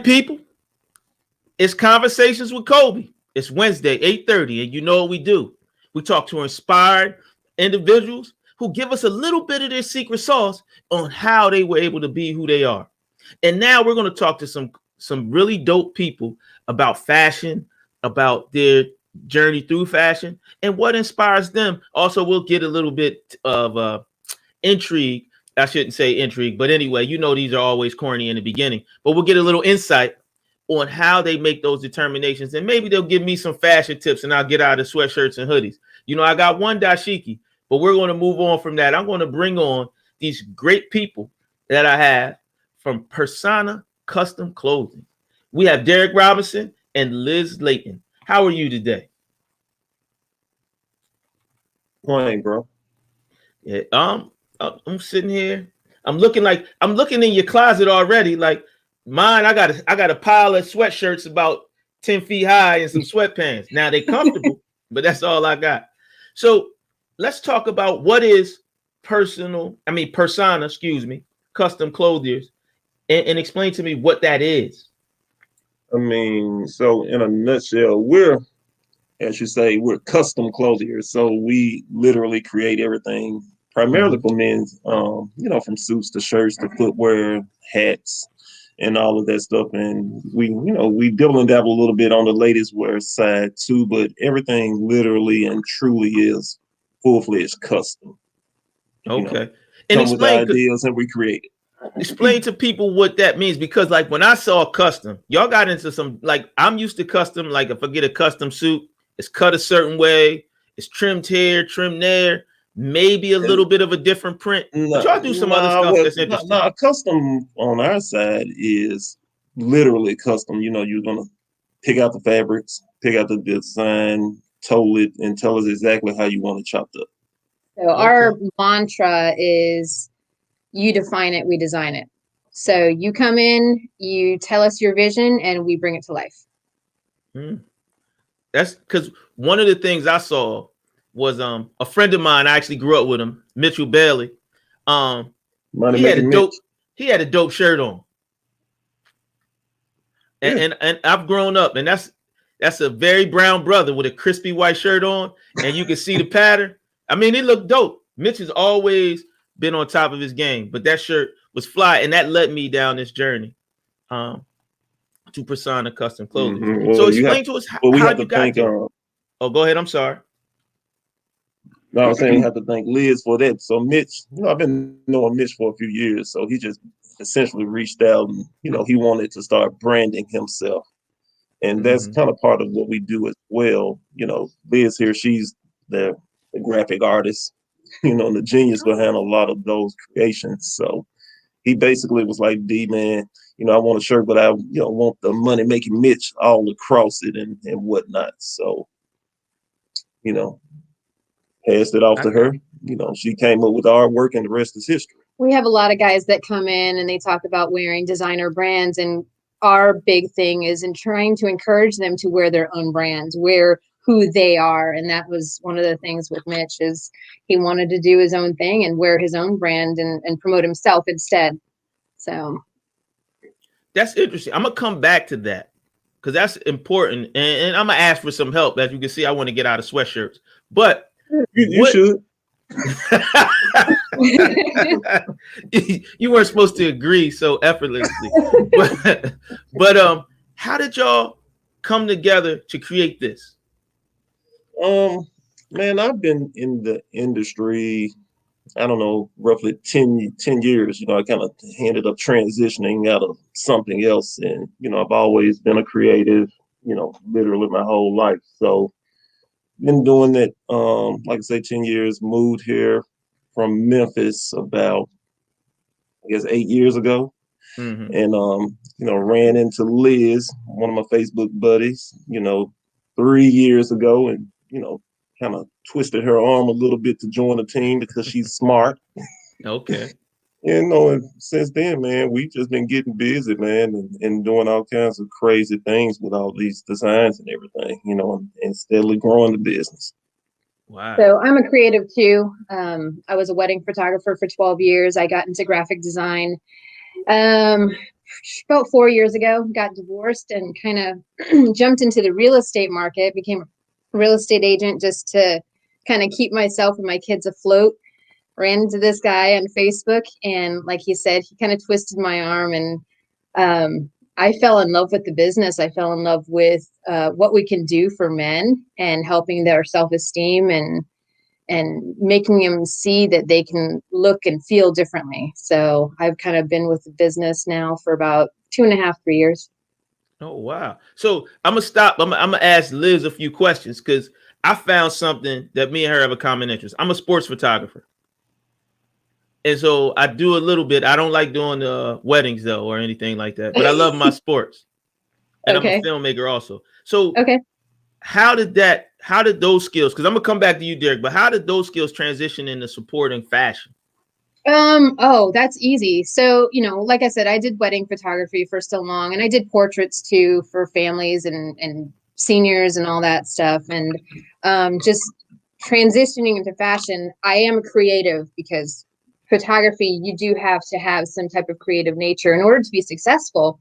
People, it's Conversations with Kobe. It's Wednesday, 8:30, and you know what we do. We talk to inspired individuals who give us a little bit of their secret sauce on how they were able to be who they are. And now we're going to talk to some really dope people about fashion, about their journey through fashion, and what inspires them. Also, we'll get a little bit of intrigue. I shouldn't say intrigue, but anyway, you know these are always corny in the beginning. But we'll get a little insight on how they make those determinations, and maybe they'll give me some fashion tips, and I'll get out of sweatshirts and hoodies. You know, I got one dashiki, but we're going to move on from that. I'm going to bring on these great people that I have from Persona Custom Clothing. We have Derek Robinson and Liz Layton. How are you today? Fine, bro. Yeah, I'm sitting here. I'm looking in your closet already. Like mine, I got a pile of sweatshirts about 10 feet high and some sweatpants. Now they comfortable, but that's all I got. So let's talk about what is Persona, Custom Clothiers, and explain to me what that is. I mean, so in a nutshell, we're, as you say, we're custom clothiers. So we literally create everything primarily for men's, from suits to shirts to footwear, hats, and all of that stuff. And we dabble and dabble a little bit on the ladies' wear side too, but everything literally and truly is full-fledged custom. Okay. And come with ideas and we create it. Explain to people what that means, because like when I saw custom, y'all got into some, like I'm used to custom, like if I get a custom suit, it's cut a certain way, it's trimmed here, trimmed there, maybe a little bit of a different print. But y'all do some other stuff that's interesting. No, custom on our side is literally custom. You're gonna pick out the fabrics, pick out the design, total it, and tell us exactly how you want it chopped up. So our mantra is, you define it, we design it. So you come in, you tell us your vision, and we bring it to life. That's because one of the things I saw was a friend of mine. I actually grew up with him, Mitchell Bailey. He had a dope shirt on, and I've grown up, and that's a very brown brother with a crispy white shirt on, and you can see the pattern. I mean, it looked dope. Mitch has always been on top of his game, but that shirt was fly, and that led me down this journey to Persona Custom Clothing. Well, so explain to us how you got there. Oh, go ahead. I'm sorry. No, I was saying we have to thank Liz for that. So Mitch, I've been knowing Mitch for a few years, so he just essentially reached out and, he wanted to start branding himself. And that's kind of part of what we do as well. Liz here, she's the graphic artist, and the genius behind a lot of those creations. So he basically was like, D man, I want a shirt, but I want the money making Mitch all across it and whatnot. So, passed it off to her. She came up with artwork and the rest is history. We have a lot of guys that come in and they talk about wearing designer brands, and our big thing is in trying to encourage them to wear their own brands, wear who they are. And that was one of the things with Mitch, is he wanted to do his own thing and wear his own brand and promote himself instead. So that's interesting. I'm gonna come back to that because that's important, and I'm gonna ask for some help. As you can see, I want to get out of sweatshirts, but you should. You weren't supposed to agree so effortlessly, but how did y'all come together to create this? Man, I've been in the industry, I don't know, roughly 10 years. I kind of ended up transitioning out of something else. And, I've always been a creative, literally my whole life. So been doing it, like I say, 10 years, moved here from Memphis about, I guess, 8 years ago. And, ran into Liz, one of my Facebook buddies, 3 years ago, and, kind of twisted her arm a little bit to join the team because she's smart. Okay. And since then, man, we've just been getting busy, man, and doing all kinds of crazy things with all these designs and everything, and steadily growing the business. Wow. So I'm a creative too. I was a wedding photographer for 12 years. I got into graphic design about 4 years ago, got divorced and kind of jumped into the real estate market, became a real estate agent just to kind of keep myself and my kids afloat. Ran into this guy on Facebook, and like he said, he kind of twisted my arm, and I fell in love with the business. I fell in love with what we can do for men and helping their self-esteem and making them see that they can look and feel differently. So I've kind of been with the business now for about 2.5, 3 years. Oh, wow. So I'm gonna stop. I'm gonna ask Liz a few questions because I found something that me and her have a common interest. I'm a sports photographer. And so I do a little bit. I don't like doing weddings though or anything like that, but I love my sports. And Okay. I'm a filmmaker also. So Okay. how did those skills, because I'm gonna come back to you, Derek, but how did those skills transition into supporting fashion? Oh, that's easy. So, like I said, I did wedding photography for so long, and I did portraits too for families and seniors and all that stuff. And just transitioning into fashion, I am creative because photography, you do have to have some type of creative nature in order to be successful.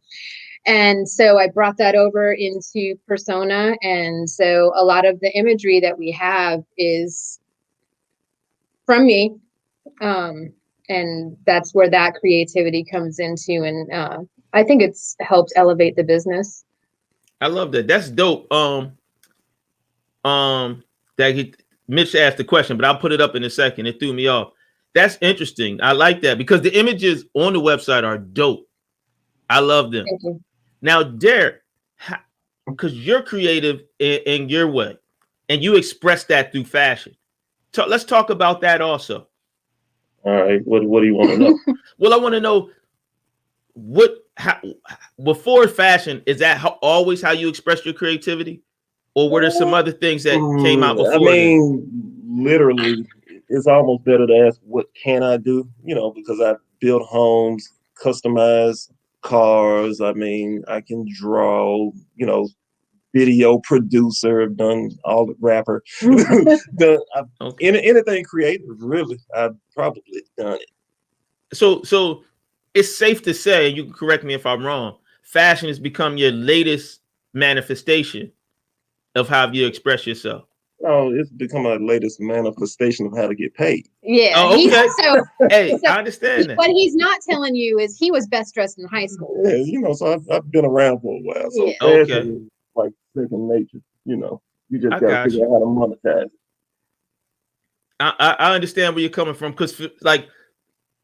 And so I brought that over into Persona. And so a lot of the imagery that we have is from me. And that's where that creativity comes into. And I think it's helped elevate the business. I love that. That's dope. Mitch asked the question, but I'll put it up in a second. It threw me off. That's interesting. I like that because the images on the website are dope. I love them. Thank you. Now, Derek, because you're creative in your way, and you express that through fashion. So let's talk about that also. All right. What do you want to know? Well, I want to know before fashion, is that always how you express your creativity? Or were there some other things that came out before? I mean, literally, it's almost better to ask, what can I do? Because I build homes, customize cars. I mean, I can draw, video producer, I've done all the rapper. Anything creative, really, I've probably done it. So it's safe to say, you can correct me if I'm wrong, fashion has become your latest manifestation of how you express yourself. Oh, it's become my latest manifestation of how to get paid. Yeah. Oh, okay. Hey, so I understand that. What he's not telling you is he was best dressed in high school. Yeah, so I've been around for a while. So Yeah. fashion is like second nature. You just got to figure out how to monetize it. I understand where you're coming from, because like,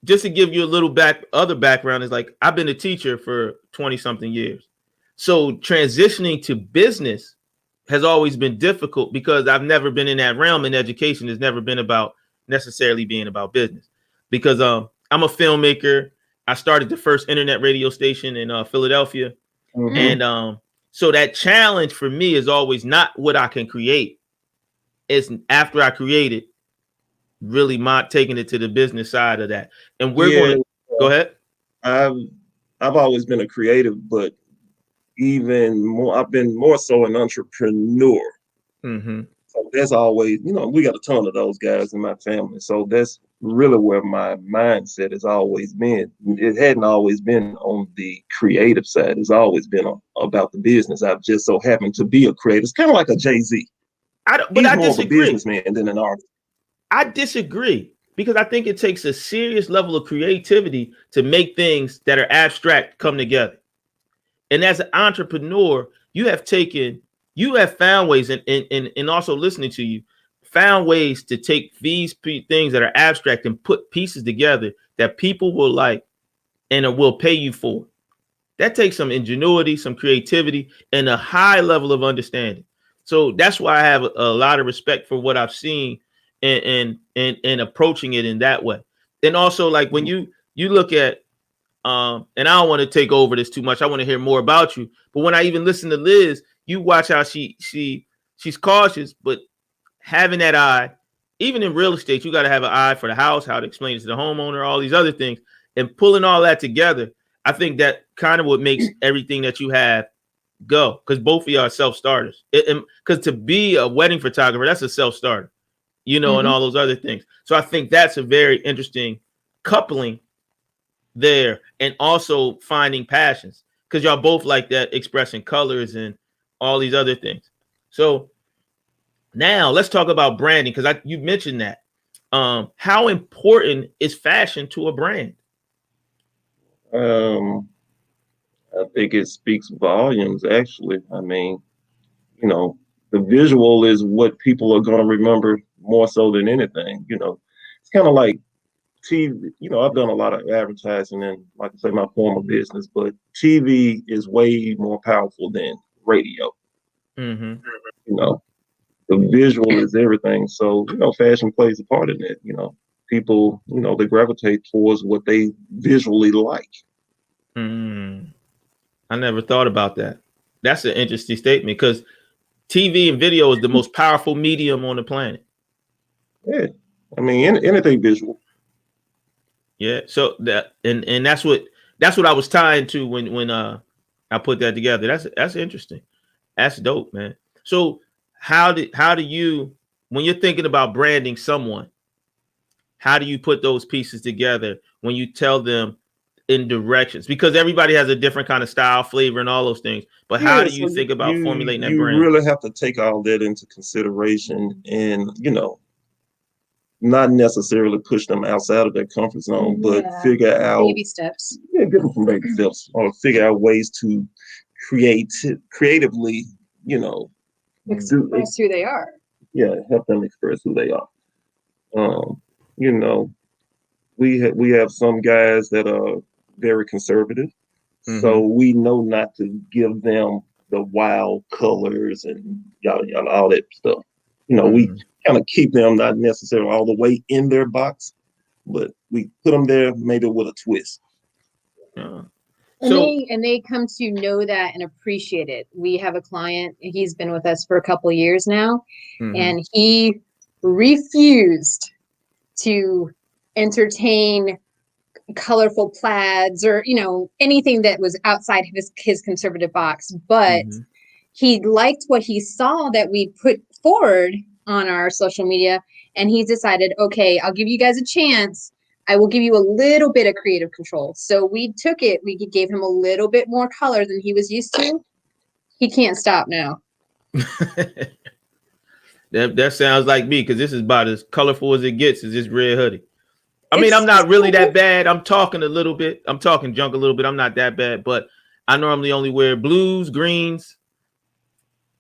just to give you a little other background is like, I've been a teacher for 20 something years. So transitioning to business has always been difficult because I've never been in that realm, and education has never been about necessarily being about business, because I'm a filmmaker. I started the first internet radio station in Philadelphia. Mm-hmm. And so that challenge for me is always not what I can create. It's after I create it, really taking it to the business side of that. And we're going to go ahead. I've always been a creative, but even more, I've been more so an entrepreneur. Mm-hmm. So that's always, we got a ton of those guys in my family. So that's really where my mindset has always been. It hadn't always been on the creative side. It's always been about the business. I've just so happened to be a creative. It's kind of like a Jay-Z. But I disagree. More of a businessman than an artist. I disagree, because I think it takes a serious level of creativity to make things that are abstract come together. And as an entrepreneur, you have found ways, and also listening to you, found ways to take these things that are abstract and put pieces together that people will like and will pay you for. That takes some ingenuity, some creativity, and a high level of understanding. So that's why I have a lot of respect for what I've seen and approaching it in that way. And also, like, when you look at and I don't want to take over this too much. I want to hear more about you. But when I even listen to Liz, you watch how she's cautious, but having that eye, even in real estate, you got to have an eye for the house, how to explain it to the homeowner, all these other things, and pulling all that together. I think that kind of what makes everything that you have go, because both of you are self-starters. Because to be a wedding photographer, that's a self-starter, mm-hmm. and all those other things. So I think that's a very interesting coupling there, and also finding passions, because y'all both like that, expressing colors and all these other things. So now let's talk about branding, because you mentioned that. How important is fashion to a brand? I think it speaks volumes, actually. I mean, you know, the visual is what people are going to remember more so than anything. You know, it's kind of like TV. You know, I've done a lot of advertising in, like I say, my former business, but TV is way more powerful than radio. Mm-hmm. You know, the visual is everything. So, you know, fashion plays a part in it. You know, people, you know, they gravitate towards what they visually like. Mm. I never thought about that. That's an interesting statement, because TV and video is the most powerful medium on the planet. Yeah, I mean, anything visual. Yeah. So that, and that's what I was tying to when I put that together. That's interesting. That's dope, man. So how do you, when you're thinking about branding someone, how do you put those pieces together when you tell them in directions? Because everybody has a different kind of style, flavor, and all those things. But how do you So think about formulating that you brand? really have to take all that into consideration, and you know, not necessarily push them outside of their comfort zone, but figure out baby steps. Yeah, give them some baby steps, or figure out ways to creatively, you know, Express who they are. Yeah, help them express who they are. You know, we have some guys that are very conservative, so we know not to give them the wild colors and yada yada, all that stuff. You know, we kind of keep them not necessarily all the way in their box, but we put them there maybe with a twist. And they come to know that and appreciate it. We have a client, he's been with us for a couple of years now, and he refused to entertain colorful plaids or, you know, anything that was outside of his conservative box. But he liked what he saw that we put forward on our social media, and he decided, okay, I'll give you guys a chance. I will give you a little bit of creative control. So we took it. We gave him a little bit more color than he was used to. He can't stop now. That sounds like me, because this is about as colorful as it gets, is this red hoodie. I mean, I'm not really that bad. I'm talking a little bit. I'm talking junk a little bit. I'm not that bad, but I normally only wear blues, greens,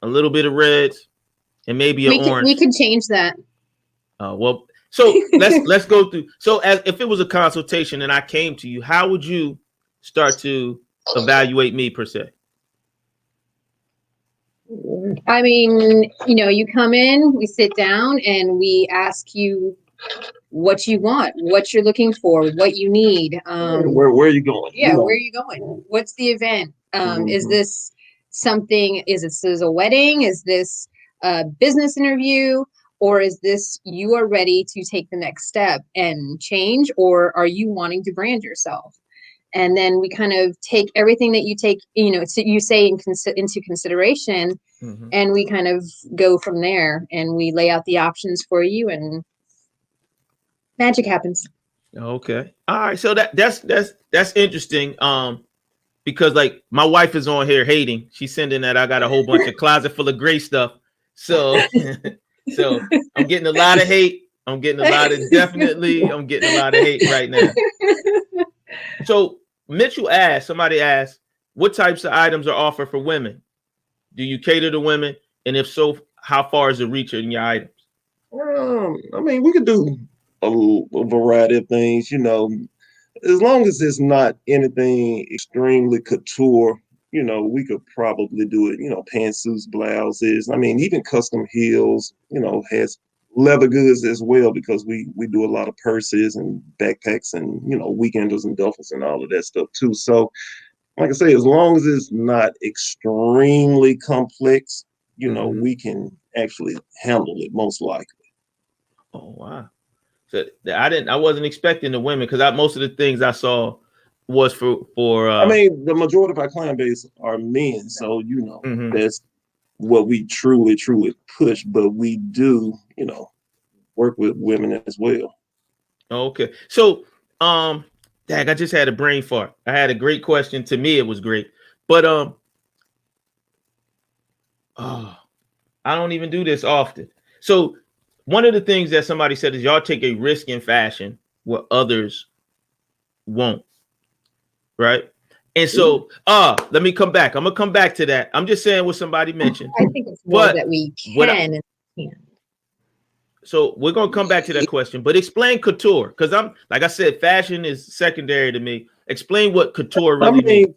a little bit of reds, and maybe an orange. We could change that. Well, so let's go through. So as if it was a consultation and I came to you, how would you start to evaluate me per se? I mean, you know, you come in, we sit down, and we ask you what you want, what you're looking for, what you need. Where are you going? Yeah, where are you going? What's the event? Is this something? Is this a wedding? Is this a business interview? Or is this you are ready to take the next step and change? Or are you wanting to brand yourself? And then we kind of take everything that you take, you know, you say into consideration, and we kind of go from there, and we lay out the options for you, and magic happens. Okay. All right. So that's interesting. Because like my wife is on here hating. She's sending that I got a whole bunch of closet full of gray stuff. So so I'm getting a lot of hate. I'm getting a lot of hate right now. So somebody asked, what types of items are offered for women? Do you cater to women? And if so, how far is the reach in your items? I mean, we could do a variety of things, you know, as long as it's not anything extremely couture. You know, we could probably do it, you know, pantsuits, blouses. I mean, even custom heels, you know, has leather goods as well, because we do a lot of purses and backpacks and, you know, weekenders and duffels and all of that stuff too. So like I say, as long as it's not extremely complex, you know, we can actually handle it most likely. Oh, wow. So I wasn't expecting the women, because most of the things I saw was for I mean, the majority of our client base are men, so you know that's what we truly push. But we do, you know, work with women as well. Okay. So Dag, I just had a brain fart. I had a great question. To me, it was great. But oh, I don't even do this often. So one of the things that somebody said is y'all take a risk in fashion where others won't, right? And so let me come back. I'm gonna come back to that. I'm just saying what somebody mentioned. I think it's more that we can and can't. So we're gonna come back to that question, but explain couture, because I'm like I said, fashion is secondary to me. Explain what couture really means.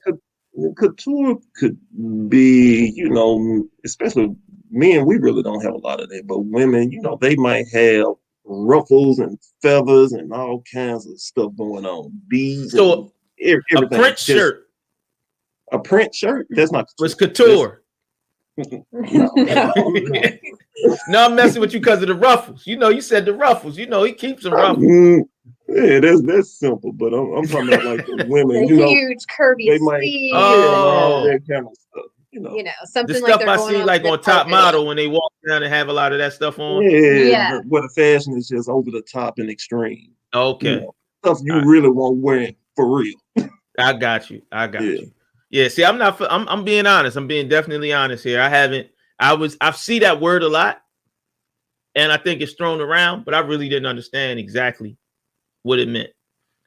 Couture could be, you know, especially men, we really don't have a lot of that, but women, you know, they might have ruffles and feathers and all kinds of stuff going on. Beads. So everything. A print shirt. A print shirt? That's not couture. Was couture. No. No, I'm messing with you because of the ruffles. You know, you said the ruffles. You know, he keeps them ruffles. Yeah, that's simple. But I'm talking about like the women, the huge curvy sleeves. All that kind of stuff. You know, something the like stuff I see like on Top Model when they walk down and have a lot of that stuff on. Yeah. Where the fashion is just over the top and extreme. Okay. You know, stuff you really won't wear for real. I got you. You. Yeah, see, I'm being honest. I'm being definitely honest here. I see that word a lot, and I think it's thrown around, but I really didn't understand exactly what it meant.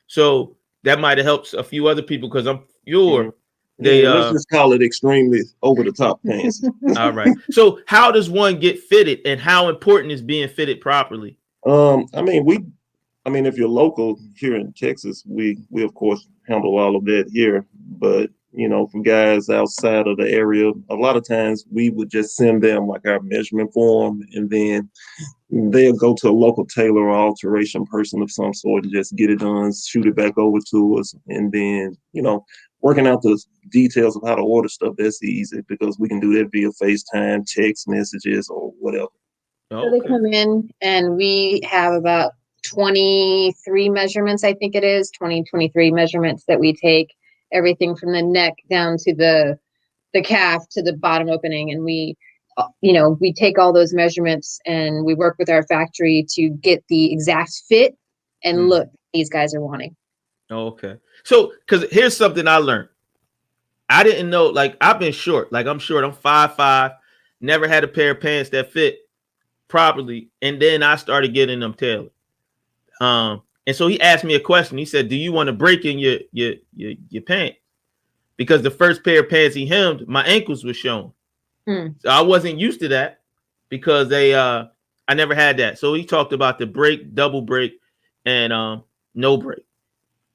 So that might have helped a few other people because let's just call it extremely over the top pants. All right. So how does one get fitted, and how important is being fitted properly? I mean, if you're local here in Texas, we of course handle all of that here. But you know, for guys outside of the area, a lot of times we would just send them like our measurement form, and then they'll go to a local tailor or alteration person of some sort and just get it done, shoot it back over to us, and then working out the details of how to order stuff, that's easy because we can do that via FaceTime, text messages, or whatever. So they come in and we have about 23 measurements, I think it is, 23 measurements that we take, everything from the neck down to the calf to the bottom opening. And we take all those measurements and we work with our factory to get the exact fit and look these guys are wanting. Okay. So, because here's something I learned. I didn't know, like, I've been short. Like, I'm short. I'm 5'5", never had a pair of pants that fit properly. And then I started getting them tailored. And so he asked me a question. He said, do you want to break in your pants? Because the first pair of pants he hemmed, my ankles were showing. So I wasn't used to that because I never had that. So he talked about the break, double break, and no break.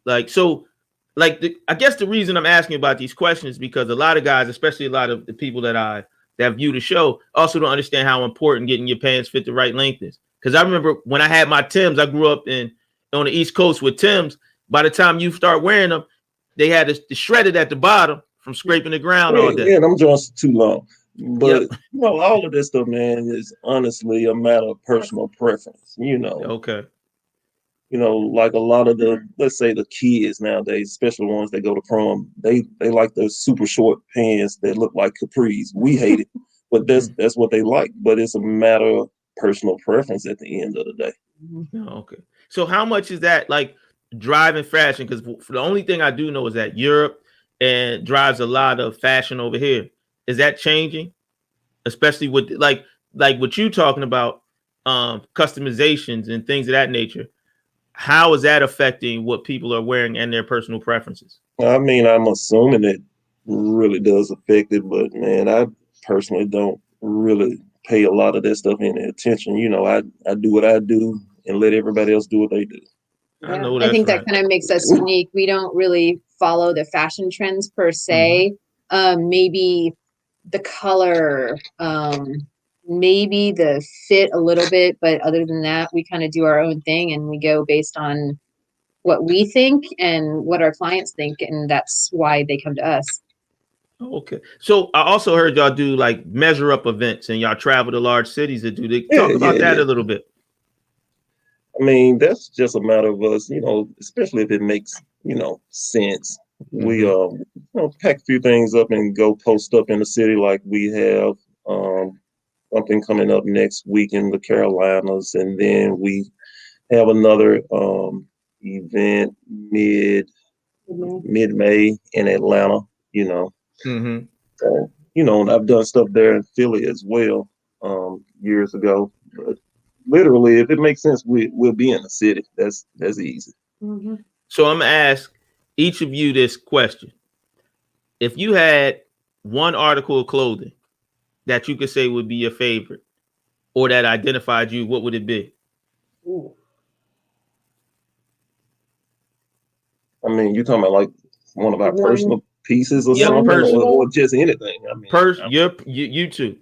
I guess the reason I'm asking about these questions is because a lot of guys, especially a lot of the people that view the show, also don't understand how important getting your pants fit the right length is. Because I remember when I had my Timbs, I grew up on the East Coast with Timbs. By the time you start wearing them, they had the shredded at the bottom from scraping the ground all day. Yeah, them joints too long. But all of this stuff, man, is honestly a matter of personal preference. Okay. Like a lot of let's say the kids nowadays, especially the ones that go to prom, they like those super short pants that look like capris. We hate it, but that's what they like. But it's a matter of personal preference at the end of the day. Okay. So how much is that like driving fashion? Because the only thing I do know is that Europe and drives a lot of fashion over here. Is that changing? Especially with like what you talking about, customizations and things of that nature. How is that affecting what people are wearing and their personal preferences? I mean, I'm assuming it really does affect it, but man, I personally don't really pay a lot of that stuff any attention. I do what I do and let everybody else do what they do. I think that kind of makes us unique. We don't really follow the fashion trends per se. Maybe the color, maybe the fit a little bit, but other than that, we kind of do our own thing and we go based on what we think and what our clients think, and that's why they come to us. Okay. So I also heard y'all do like measure up events and y'all travel to large cities to do. Talk about that a little bit. I mean, that's just a matter of us, especially if it makes, sense. We pack a few things up and go post up in the city. Like we have something coming up next week in the Carolinas, and then we have another event mid-May in Atlanta, you know. Mm-hmm. So, you know, and I've done stuff there in Philly as well, years ago. But literally, if it makes sense, we'll be in the city. That's easy. Mm-hmm. So I'm gonna ask each of you this question: if you had one article of clothing that you could say would be your favorite, or that identified you, what would it be? Ooh. I mean, you're talking about like one of our personal pieces or Yeah, something, personal. or just anything. I mean, You two.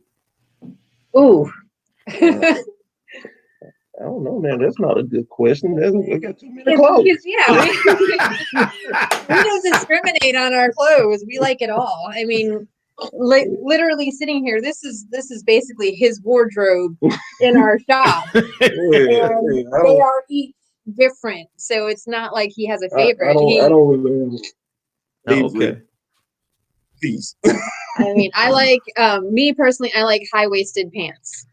Ooh. I don't know, man. That's not a good question. I got too many It's clothes. because, yeah, we don't discriminate on our clothes. We like it all. I mean, literally sitting here, this is basically his wardrobe in our shop, and they are each different. So it's not like he has a favorite. I don't really Okay. piece. I mean, I like me personally. I like high-waisted pants.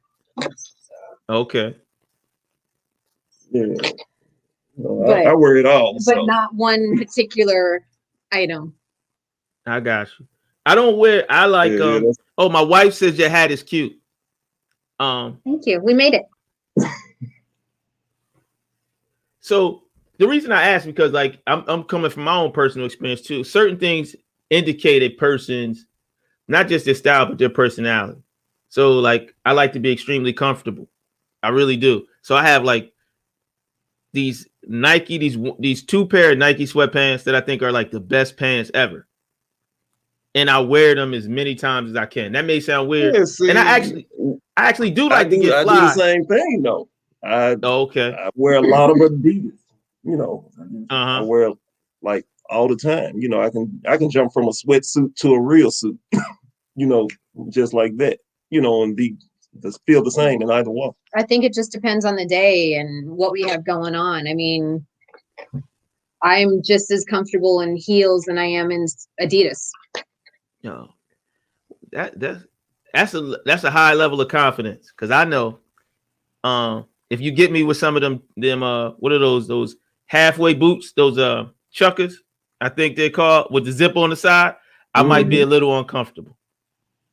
Okay. Yeah. I wear it all, but not one particular item. I got you. I don't wear. I like. Oh, my wife says your hat is cute. Thank you. We made it. So the reason I ask, because like I'm coming from my own personal experience too. Certain things indicate a person's not just their style but their personality. So like I like to be extremely comfortable. I really do. So I have like these Nike, these two pair of Nike sweatpants that I think are like the best pants ever. And I wear them as many times as I can. That may sound weird. Yeah, see, and I actually do like to get fly. I do the same thing though. Okay. I wear a lot of Adidas. You know, I wear like all the time. You know, I can jump from a sweatsuit to a real suit. You know, just like that. You know, and feel the same in either one. I think it just depends on the day and what we have going on. I mean, I'm just as comfortable in heels than I am in Adidas. No, that's a high level of confidence, because I know if you get me with some of them what are those halfway boots, those chuckers, I think they're called, with the zip on the side, I might be a little uncomfortable.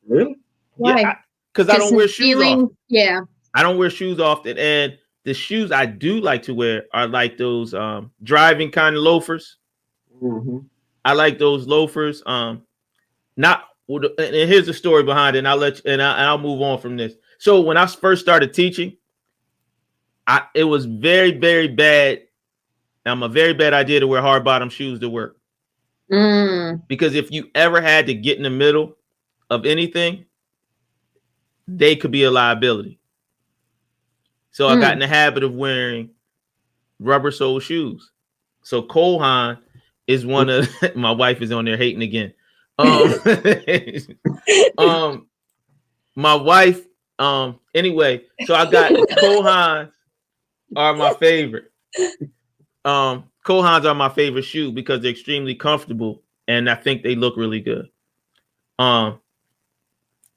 Really? Why? Yeah, because I don't wear shoes often. Yeah. I don't wear shoes often, and the shoes I do like to wear are like those driving kind of loafers. Mm-hmm. I like those loafers. Not, and here's the story behind it, and I'll move on from this. So when I first started teaching, it was very, very bad. A very bad idea to wear hard bottom shoes to work. Because if you ever had to get in the middle of anything, they could be a liability. So I got in the habit of wearing rubber sole shoes. So Kohan is one of my wife is on there hating again. My wife, anyway, so I got Kohans are my favorite. Kohans are my favorite shoe because they're extremely comfortable and I think they look really good.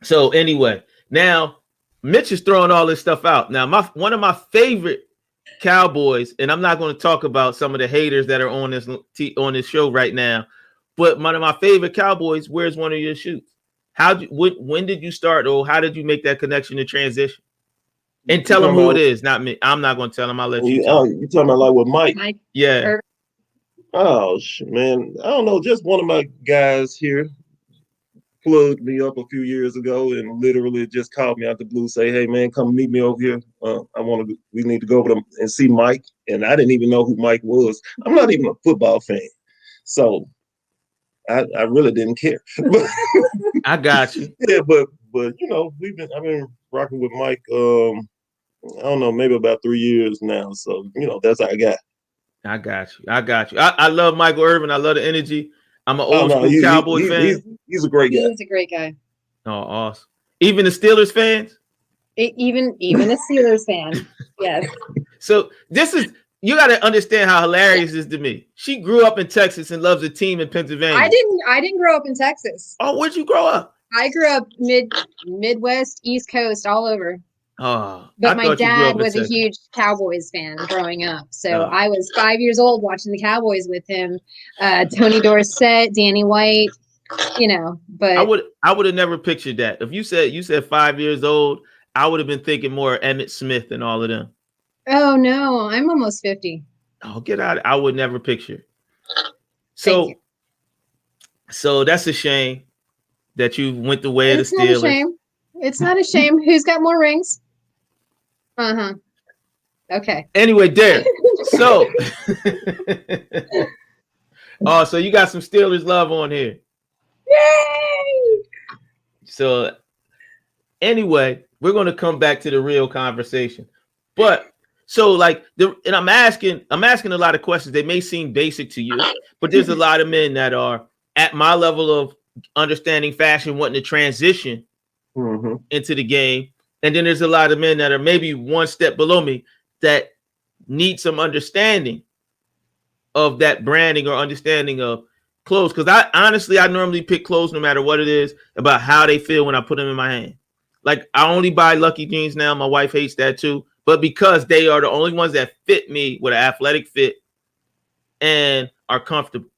So anyway, now Mitch is throwing all this stuff out. Now, one of my favorite cowboys, and I'm not going to talk about some of the haters that are on this show right now, but one of my favorite cowboys wears one of your shoes. When did you start, or how did you make that connection to transition? And tell him who it is, not me. I'm not going to tell him. I'll let you tell him. You talking about like with Mike? Yeah. Oh, man. I don't know. Just one of my guys here plugged me up a few years ago and literally just called me out the blue, say, "Hey man, come meet me over here. We need to go over and see Mike." And I didn't even know who Mike was. I'm not even a football fan, so I really didn't care. I got you. Yeah, but you know, I've been rocking with Mike. I don't know, maybe about 3 years now. So you know, that's how I got. I got you. I love Michael Irvin. I love the energy. I'm an old school Cowboy fan. He's a great guy. He's a great guy. Oh, awesome. Even the Steelers fans? Even a Steelers fan. Yes. So you got to understand how hilarious this is to me. She grew up in Texas and loves a team in Pennsylvania. I didn't grow up in Texas. Oh, where'd you grow up? I grew up Midwest, East Coast, all over. Oh, I But my thought you grew dad up in was a Texas. huge Cowboys fan growing up. So Oh. I was 5 years old watching the Cowboys with him. Tony Dorsett, Danny White, I but would have never pictured that. If you said 5 years old, I would have been thinking more Emmett Smith and all of them. oh no, I'm almost 50. Oh, get out. I would never picture. Thank you. So that's a shame that you went the way of the It's not a Steelers. shame. It's not a shame. Who's got more rings? Uh-huh. Okay. Anyway, Derek. So oh, so you got some Steelers love on here. Yay! So anyway, we're going to come back to the real conversation. But so like and I'm asking a lot of questions. They may seem basic to you, but there's a lot of men that are at my level of understanding fashion, wanting to transition into the game. And then there's a lot of men that are maybe one step below me that need some understanding of that branding or understanding of clothes. Because I normally pick clothes no matter what it is about how they feel when I put them in my hand. Like I only buy Lucky jeans now. My wife hates that too. But because they are the only ones that fit me with an athletic fit and are comfortable.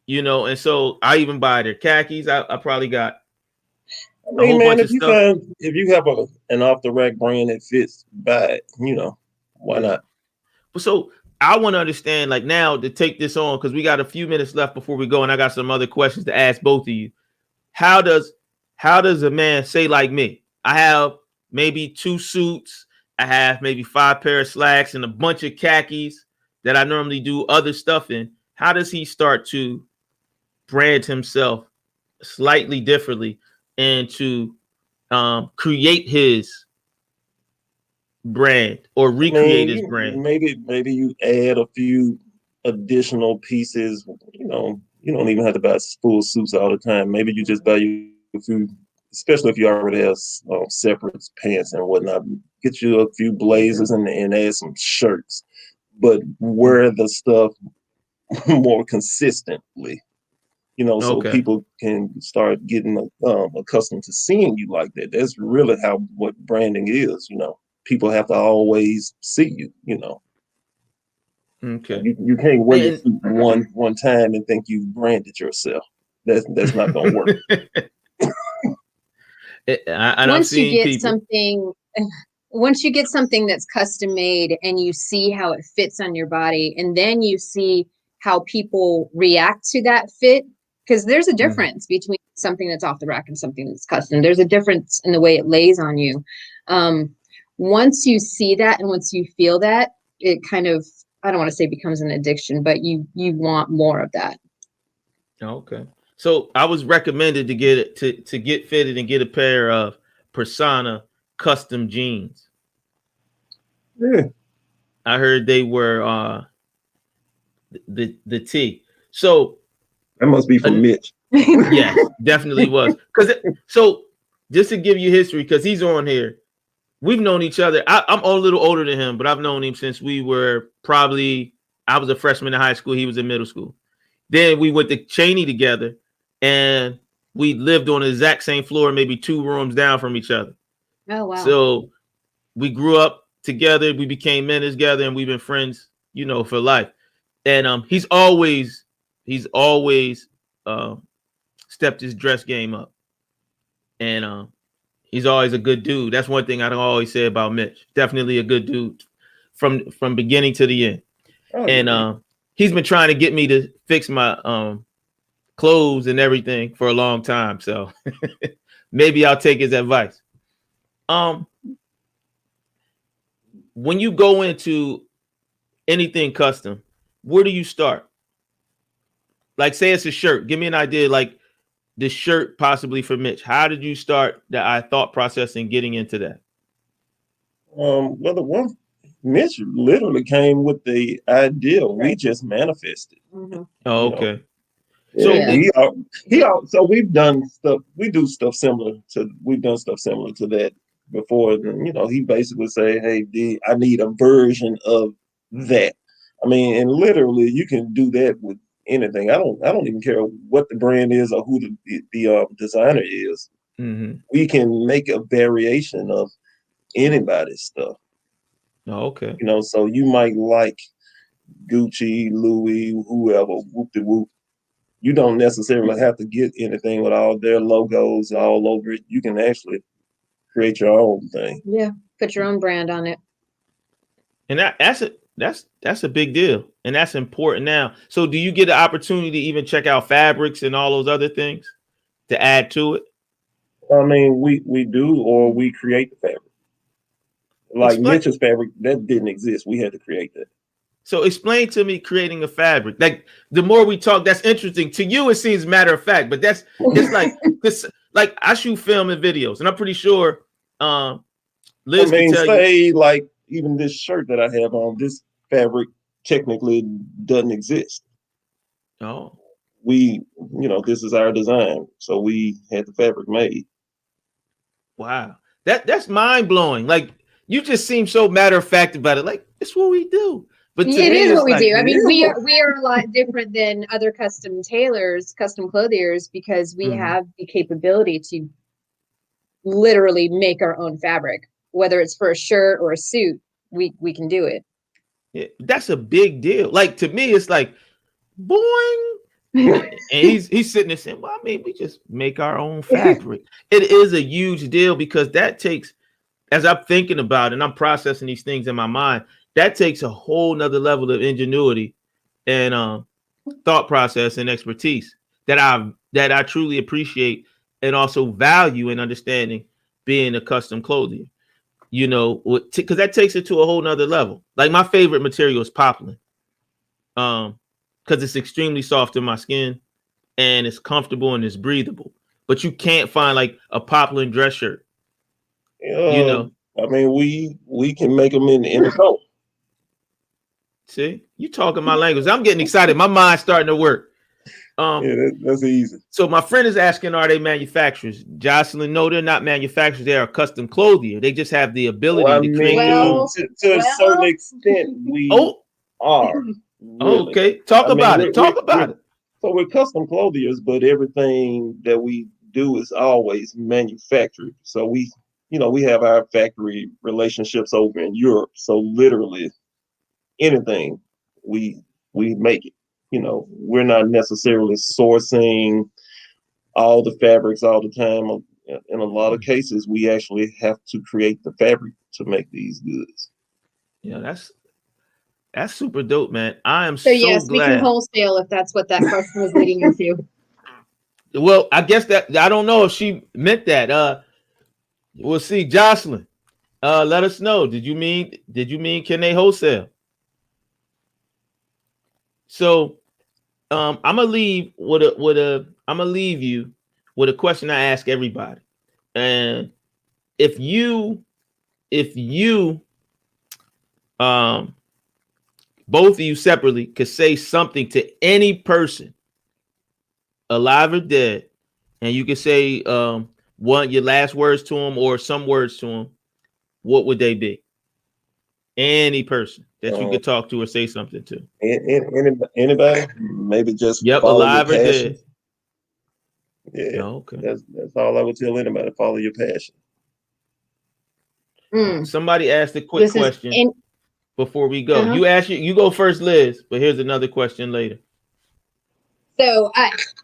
And so I even buy their khakis. I probably got I mean, man, if you have an off the rack brand that fits, buy it. Why not? So I want to understand, like now, to take this on because we got a few minutes left before we go, and I got some other questions to ask both of you. How does a man say like me? I have maybe 2 suits. I have maybe 5 pair of slacks and a bunch of khakis that I normally do other stuff in. How does he start to brand himself slightly differently and to create his brand or recreate his brand? Maybe you add a few additional pieces. You don't even have to buy full suits all the time. Maybe you just buy a few, especially if you already have separate pants and whatnot. Get you a few blazers and add some shirts, but wear the stuff more consistently. So people can start getting accustomed to seeing you like that. That's really what branding is. People have to always see you. Okay. You can't wear your suit one time and think you branded yourself. That's not gonna work. Once you get something that's custom made and you see how it fits on your body, and then you see how people react to that fit, because there's a difference between something that's off the rack and something that's custom. There's a difference in the way it lays on you. Once you see that and once you feel that, it kind of, I don't want to say becomes an addiction, but you want more of that. Okay. So I was recommended to get it to get fitted and get a pair of Persona Custom jeans. Yeah. I heard they were the T. So that must be from Mitch. Yes, definitely was. So just to give you history, because he's on here, we've known each other. I'm a little older than him, but I've known him since we were I was a freshman in high school. He was in middle school. Then we went to Cheney together, and we lived on the exact same floor, maybe 2 rooms down from each other. Oh, wow. So we grew up together. We became men together, and we've been friends, for life. And he's always stepped his dress game up. And he's always a good dude. That's one thing I always say about Mitch. Definitely a good dude from beginning to the end. Oh, and he's been trying to get me to fix my clothes and everything for a long time. So maybe I'll take his advice. When you go into anything custom, where do you start? Like, say it's a shirt. Give me an idea, like the shirt possibly for Mitch. How did you start the thought process in getting into that? Well, the one Mitch literally came with the idea. We just manifested. Mm-hmm. Oh, okay. So we've done stuff. We've done stuff similar to that before. And, he basically say, "Hey, I need a version of that." I mean, and literally, you can do that with anything. I don't even care what the brand is or who the designer is. Mm-hmm. We can make a variation of anybody's stuff. Oh, okay. You know, so you might like Gucci, Louis, whoever, whoop de whoop. You don't necessarily have to get anything with all their logos all over it. You can actually create your own thing. Yeah, put your own brand on it. And that's a big deal, and that's important now. So, do you get the opportunity to even check out fabrics and all those other things to add to it? I mean, we do, or we create the fabric. Like Mitch's fabric, that didn't exist. We had to create that. So explain to me creating a fabric. Like the more we talk, that's interesting. To you, it seems matter of fact, but it's like this. Like I shoot film and videos, and I'm pretty sure Liz can tell you. Like even this shirt that I have on, this fabric technically doesn't exist. Oh, this is our design, so we had the fabric made. Wow, that's mind blowing. Like you just seem so matter of fact about it. Like it's what we do. But it is what we do. I mean, we are a lot different than other custom tailors, custom clothiers, because we have the capability to literally make our own fabric, whether it's for a shirt or a suit. We can do it. Yeah, that's a big deal. Like to me, it's like boing. And he's sitting there saying, well, I mean, we just make our own fabric. It is a huge deal because that takes, as I'm thinking about it and I'm processing these things in my mind, that takes a whole nother level of ingenuity and thought process and expertise that I truly appreciate and also value in understanding being a custom clothier. You know, because that takes it to a whole nother level. Like my favorite material is poplin. Because it's extremely soft in my skin and it's comfortable and it's breathable. But you can't find like a poplin dress shirt. You know, I mean, we can make them in the coat. See, you talking my language. I'm getting excited. My mind's starting to work. That's easy. So my friend is asking, are they manufacturers? Jocelyn, no, they're not manufacturers. They are a custom clothier. They just have the ability to create their own. To a certain extent, we are. Really. Okay, talk about it. So we're custom clothiers, but everything that we do is always manufactured. So we have our factory relationships over in Europe. So literally anything we make it. You know, we're not necessarily sourcing all the fabrics all the time. In a lot of cases, we actually have to create the fabric to make these goods. Yeah, that's super dope, man. I am so yes, glad. We can wholesale if that's what that question was leading into. Well, I guess that I don't know if she meant that. We'll see. Jocelyn, let us know. Did you mean can they wholesale? So I'm gonna leave you with a question I ask everybody. And if you both of you separately could say something to any person, alive or dead, and you could say your last words to them or some words to them, what would they be? Any person that you could talk to or say something to. Anybody? Maybe just alive or dead. Yeah, okay. That's all I would tell anybody. Follow your passion. Somebody asked a quick question before we go. You go first, Liz, but here's another question later. So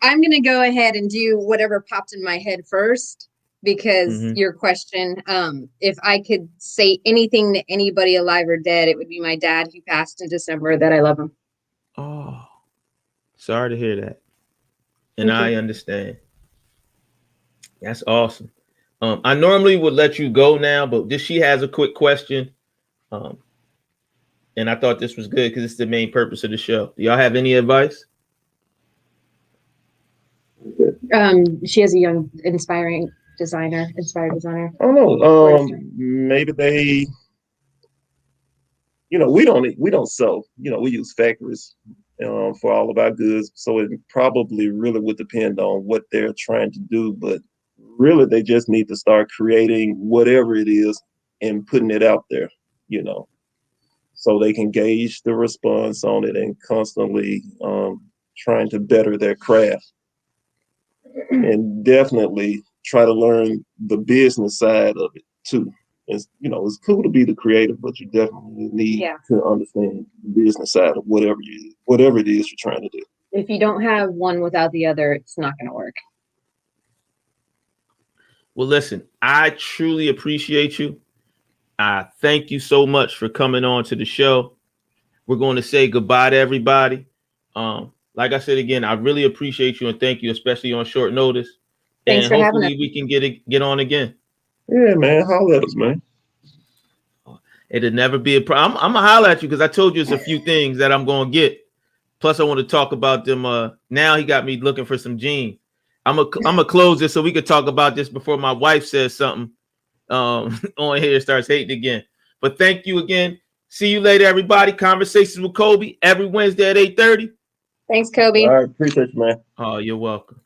I'm going to go ahead and do whatever popped in my head first, because your question, if I could say anything to anybody alive or dead, it would be my dad who passed in December, that I love him. Oh, sorry to hear that. And I understand. That's awesome. I normally would let you go now, but she has a quick question. And I thought this was good because it's the main purpose of the show. Do y'all have any advice? She has a young, inspired designer. I don't know. Maybe they, we don't sell. We use factories for all of our goods. So it probably really would depend on what they're trying to do. But really, they just need to start creating whatever it is and putting it out there, so they can gauge the response on it and constantly trying to better their craft. And definitely try to learn the business side of it too. it's, you know, it's cool to be the creative, but you definitely need to understand the business side of whatever it is you're trying to do. If you don't have one without the other, it's not going to work. Well, listen, I truly appreciate you. I thank you so much for coming on to the show. We're going to say goodbye to everybody. Like I said again, I really appreciate you and thank you, especially on short notice. Thanks and for having hopefully us. we can get on again. Yeah, man, holler at us, man. It'll never be a problem. I'm gonna holler at you because I told you it's a few things that I'm gonna get. Plus, I want to talk about them. Now he got me looking for some jeans. I'm gonna close this so we could talk about this before my wife says something on here starts hating again. But thank you again. See you later, everybody. Conversations with Kobe every Wednesday at 8:30. Thanks, Kobe. All right, appreciate you, man. Oh, you're welcome.